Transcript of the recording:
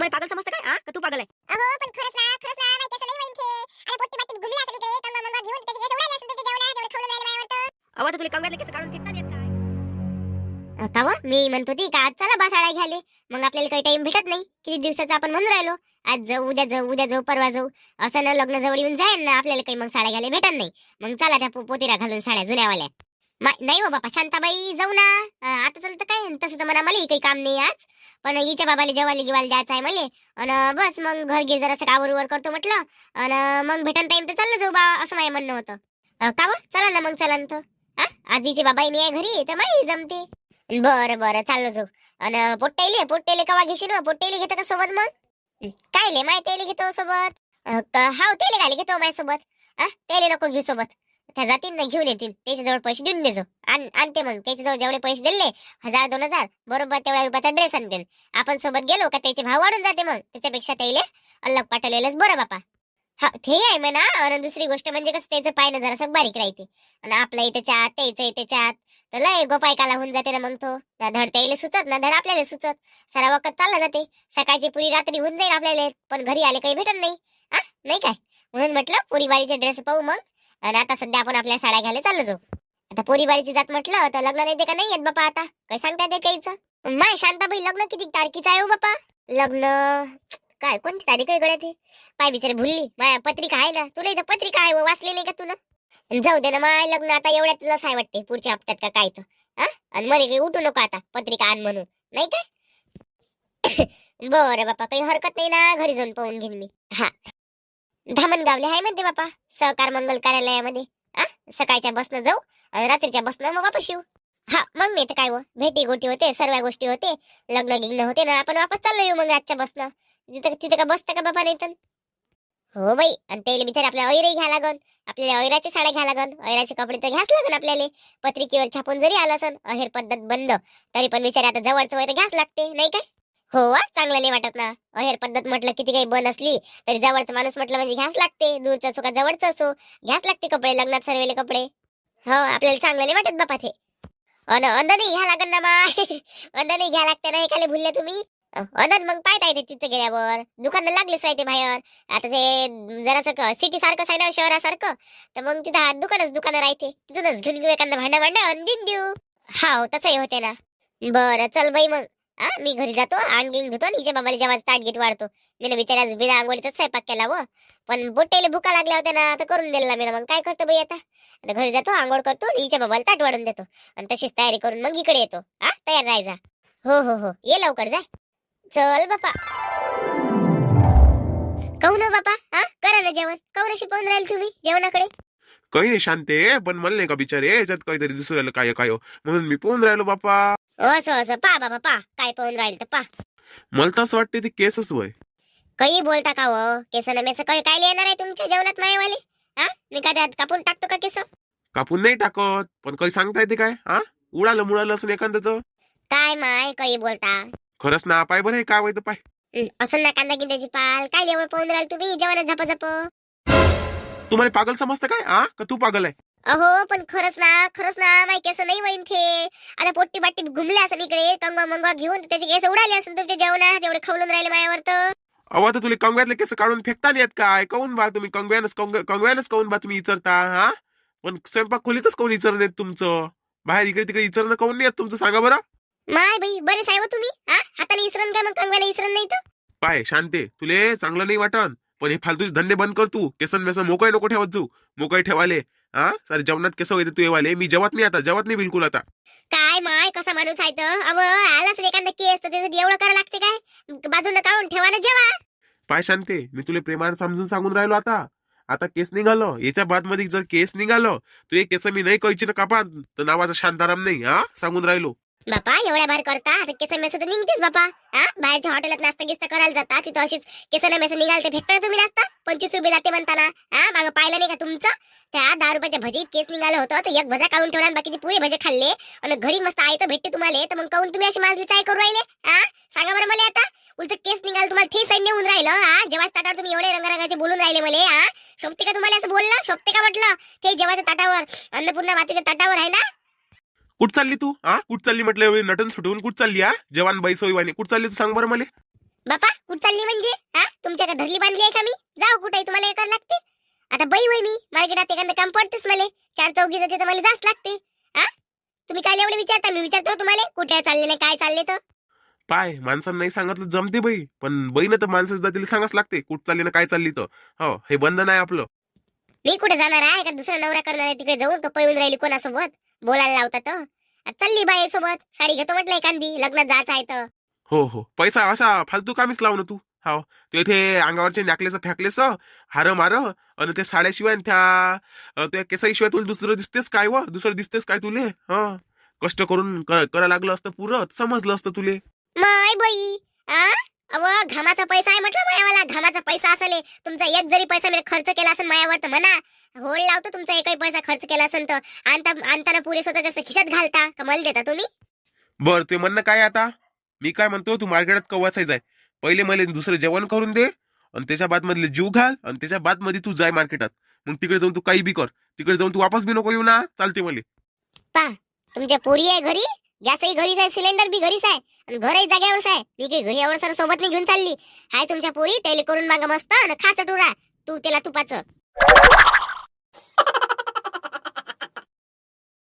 मला पागल समजतं काय? का तू पागल आहे? अहो पण खरंच ना माहिती असं नाही होईन ते. अरे पोट्टी बाटीत घुमले असं इकडे कंगवा मंगवा घेऊन त्याचे केस उडाले असं तुमच्या जेवणात एवढे खाऊन राहिले माझ्यावर तर. अहो तर तुला कंगव्यातले केस काढून फेकता येत काय? का व? मी म्हणत होती का आज चला बा साड्या घ्यायले. मग आपल्याला काही टाइम भेटत नाही. किती दिवसाचं आपण म्हणून राहिलो आज जाऊ उद्या जाऊ परवा जाऊ. असं ना लग्न जवळ येऊन जाईल ना आपल्याला काही मग साड्या घ्यायला भेटत नाही. मग चला त्या पोतीरा घालून साड्या जुन्यावाल्या. नाही हो बापा शांताबाई जाऊ ना. आता चालतं काय तसं तर मलाही काही काम नाही आज. पण हिच्या बाबाला जेवायला गिवायला द्यायचं आहे मला. आणि बस मग घर घे जरासं आवरवर करतो म्हटलं. आणि मग भेटन टाइम तर चाललं जाऊ बा असं माझं म्हणणं होतं. का व? चला ना मग चला ना तर. आजीचे बाबाई नाही आहे घरी तर माही जमते. बरं चाललो जाऊ. आणि पोट्टेले कवा घेशील व? पोट्टेले घेतं का सोबत मग? काय ले माय तेले घेतो सोबत. हाव तेले घाले घेतो माझ्यासोबत. तेले नको घेऊ सोबत. त्या जातील ना घेऊन येतील त्याच्याजवळ पैसे देऊन देजो. आणते मग त्याच्याजवळ जेवढे पैसे दिले 1000-2000 बरोबर तेवढ्या रुपयाचा ड्रेस आणते. आपण सोबत गेलो का त्याचे भाव वाढून जाते. मग त्याच्यापेक्षा त्याला अलग पाठवलेलंच बरं बापा. हा ते आहे म्हणा. आणि दुसरी गोष्ट म्हणजे कसं त्याचं पायनं जरासं बारीक राहते. आणि आपल्या इथे चात त्याचं इथे चात तर लय गोपायकाला होऊन जाते ना. मग तो ना धड त्याला सुचत ना धड आपल्याला सुचत. सारा वखत चालला जाते. सकाळची पुरी रात्री होऊन जाईल आपल्याला. पण घरी आले काही भेटत नाही. नाही काय म्हणून म्हटलं पोरीबारीचे ड्रेस पाहू मग. आणि आता सध्या आपण आपल्या साड्या घ्यायला चाललो जाऊ. आता पोरीबारीची जात म्हटलं तर लग्न येते का नाही येत बापा. आता काय सांगता येते काहीच. माय शांताबाई लग्न किती तारखेचं आहे हो बापा. लग्न काय कोणती तारीख आहे गड्यात? पाय बिचारे भुलली. माया पत्रिका आहे ना. तुला इथं पत्रिका आहे वाचली नाही का तुला? जाऊ दे ना माय लग्न आता एवढ्यातलंच आहे वाटते पुढच्या हप्त्यात का काय तर. आणि मला काही उठू नको आता पत्रिका आण म्हणून नाही काय. बरं बापा काही हरकत नाही ना. घरी जाऊन पाहून घेईन मी. हा धामणगावले आहे म्हणते बापा सहकार मंगल कार्यालयामध्ये. सकाळच्या बसनं जाऊ आणि रात्रीच्या बसनं मग वापस येऊ. हा मग नाही तर काय व भेटी गोटी होते सर्व गोष्टी होते. लग्न गिग्न होते ना. आपण वापस चाललो येऊ मग आजच्या बसनं. तिथे का बसता का बाबा नाही तर. हो बाई. आणि त्याला बिचारे आपल्या ऐरही घ्या लागन. आपल्याला ऐराच्या साड्या घ्या लागन. ऐराचे कपडे तर घ्याच लागन आपल्याला. पत्रिकेवर छापून जरी आलं असन अहेर पद्धत बंद तरी पण बिचारे आता जवळचं वय तर घ्याच लागते नाही काय. हो चांगलं नाही वाटत ना. अहेर पद्धत म्हटलं किती काही बंद असली तरी जवळचा माणूस म्हटलं म्हणजे घ्याच लागते. दूरचा असो का जवळचा असो घ्याच लागते कपडे. लग्नात सर्वेले कपडे. हो आपल्याला चांगलं नाही वाटत बापा ते. अंदाने घ्या लागन ना बा. अंदाने घ्या लागते ना. एकाले भुलले तुम्ही. अनंत मग पाहता येते तिथं गेल्यावर दुकानं लागलेच राहते बाहेर. आता ते जरासं सिटी सारखं आहे ना शहरासारखं तर मग तिथं दुकानं राहते. तिथूनच घेऊन घेऊ एखादं भांडा आणि देऊन देऊ. हाव तसंही होते ना. बरं चल बाई मग. मी घरी जातो आण घेऊन घेतो. हिच्या बाबाला जेव्हा ताट गीट वाढतो. मी बिचारा बिना आंघोळीचाच स्वयंपाक केला व. पण बोटेले भुका लागल्या होत्या ना तर करून दिला मी मग काय करतो बाई आता घरी जातो आंघोळ करतो हिच्या बाबाला ताट वाढून देतो. आणि तशीच तयारी करून मग इकडे येतो. तयार राहायचा. हो ये लवकर जा. चल बापा. कहू ना बापा. करा ना जेवण. कहून अशी पाहून राहील तुम्ही जेवणाकडे. काही नाही शांते पण मला नाही का बिचारे याच्यात काहीतरी दिसू राहिलं काय काय म्हणून मी पाहून राहिलो बापा. असं पा बाबा पा काय पाहून राहील तर पा. मला तर असं वाटते ते केसच वय. काही बोलता का व केसन मेस काय काय येणार आहे तुमच्या जेवणात मायवाले. मी काय त्यात कापून टाकतो का केस. कापून नाही टाकत पण काही सांगता येते काय. उडालं मुळालं असं एखादं. काय माय काही बोलता. खरंच ना पाय बरं काय वय पाय. असं ना कांदा गिंद्याची पाल काय एवढं पाहून राहील तुम्ही जेवणात झप. तुम्हाला पागल समजतं काय. का तू पागल आहे. अहो पण खरंच ना माय केस नाही वहीन थे. आता पोट्टी बाट्टी घुमले असं इकडे कंगवा मंगवा घेऊन त्याचे केस उडाले असेल तुमच्या जेवणात एवढे खवलून राहिले माझ्यावर तर. अहो आता तुला कंगव्यातले केस काढून फेकता नाही येत काय. काऊन बा तुम्ही कंगव्यानच काऊन बा तुम्ही इचरता. पण स्वयंपाक खोलीच काऊन इचर देत तुमचं. बाहेर इकडे तिकडे इचरणं काऊन नाही येत तुमचं सांगा बरं. माय बाई बरे साहेब तुम्ही. हाताने इसरण काय मग कंगव्याने इसरण नाही तर. पाय शांते तुले चांगलं नाही वाटन पण हे फालतूचे धंदे बंद कर तू. केसन मेसन मोकळे नको ठेवत जाऊ. मोकळे ठेवाले. सारे जेवणात केस होते तू येवाले. मी जेवत नाही बिलकुल आता. काय माय कसा माणूस आहे तर. अव आलाच एखादा केस तर त्यासाठी एवढं करायला लागते काय. बाजूला काढून ठेवा ना जेवा. पाय शांते मी तुला प्रेमाने समजून सांगून राहिलो. आता केस निघालो याच्या बाद मध्ये जर केस निघालो तू एक केस मी नाही कैची ना कापा तर नावाचा शांताराम नाही. सांगून राहिलो. बापा एवढ्या बाहेर करता आता केसन मेस तर निघतेच बापा. बाहेरच्या हॉटेलात नाश्ता गिस्ता करायला जाता तिथं अशीच केसन मेस निघालते फेकता तुम्ही नाश्ता 25 रुपये जाते म्हणताना. मागं पाहिलं नाही का तुमचं. त्या 10 रुपयाच्या भजीत केस निघालं होतं तर एक भजा काढून ठेवला आणि बाकीचे पुरे भजे खाल्ले. आणि घरी मस्त आहे तर भेटते तुम्हाला तर मग काऊन तुम्ही अशी माजली चाय करू राहिले. सांगा बरं मला आता. उलट केस निघाल तुम्हाला ते सैन्य होऊन राहिलं. जेव्हा ताटावर तुम्ही एवढे रंगारंगाचे बोलून राहिले मला. शोभते का तुम्हाला असं बोललं. शोभते का म्हटलं ते जेवाच्या ताटावर अन्नपूर्णा मातेच्या ताटावर आहे ना. कुठ चालली तू. कुठ चालली म्हटलं नटन सुटवून कुठ चालली. जवान बाई सोयवानी कुठ चालली तू सांग बरं मला. बापा कुठं चालली म्हणजे हा तुमच्या का धरली बांधली आहे का मी जाऊ कुठे तुम्हाला हे करावं लागते आता बाई होय मी मार्केटात एखादं काम पडतेच मला चार चौघी जाते तर मला जास्त लागते हा तुम्ही काय एवढे विचारता मी विचारतो तुम्हाला कुठे चाललेले काय चालले तर पाय माणसांना नाही सांगितलं जमते बाई पण बाईनं तर माणसाच्या जातीला सांगाच लागते कुठं चालली ना काय चालली तर हो हे बंधन आहे आपलं मी कुठे जाणार आहे का दुसरा नवरा करणार आहे तिकडे जाऊन तो पळून राहिली कोणासोबत बोलायला लावतात आता चालली बाई सोबत साडी घेतो म्हटलं एखादी लग्नात जायचं आहे तर हो हो पैसा अशा फालतू कामीच लावणं तू हो तिथे अंगावरचे नॅकलेस फेकलेस हार मार आणि त्या साड्याशिवाय आणि त्या केसाशिवाय तुला दुसरं दिसतेस काय व दुसरं दिसतेस काय तुले हा कष्ट करून करा लागलं असतं पुरं समजलं असतं तुले माय बाई आ अव घामाचा पैसा आहे म्हटलं मायावाला घामाचा पैसा असेल तुमचा एक जरी पैसा मी खर्च केला असेल मायावर तर म्हणा होळ लावतो तुमचा एकही पैसा खर्च केला असेल तर आणताना पुढे स्वतःच्या खिशात घालता का मला देता तुम्ही बर ते म्हणणं काय आता मी काय म्हणतो तू मार्केटात कवाचाय जाय पहिले मला दुसरं जेवण करून दे आणि त्याच्या बाद मधले जीव घाल आणि त्याच्या बाद मध्ये तू जाय मार्केटात मग तिकडे जाऊन तू काही बी कर तिकडे जाऊन तू वापस बी नको येऊ ना चालते मला पा तुमच्या पोरी आहे घरी गॅसही घरीच आहे सिलेंडर बी घरीच आहे आणि घरही जाग्यावरच आहे मी काही घरी यावर सर सोबत नाही घेऊन चालली हाय तुमच्या पोरी त्याला करून मागा मस्त आणि खा चटुरा तू त्याला तुपाचं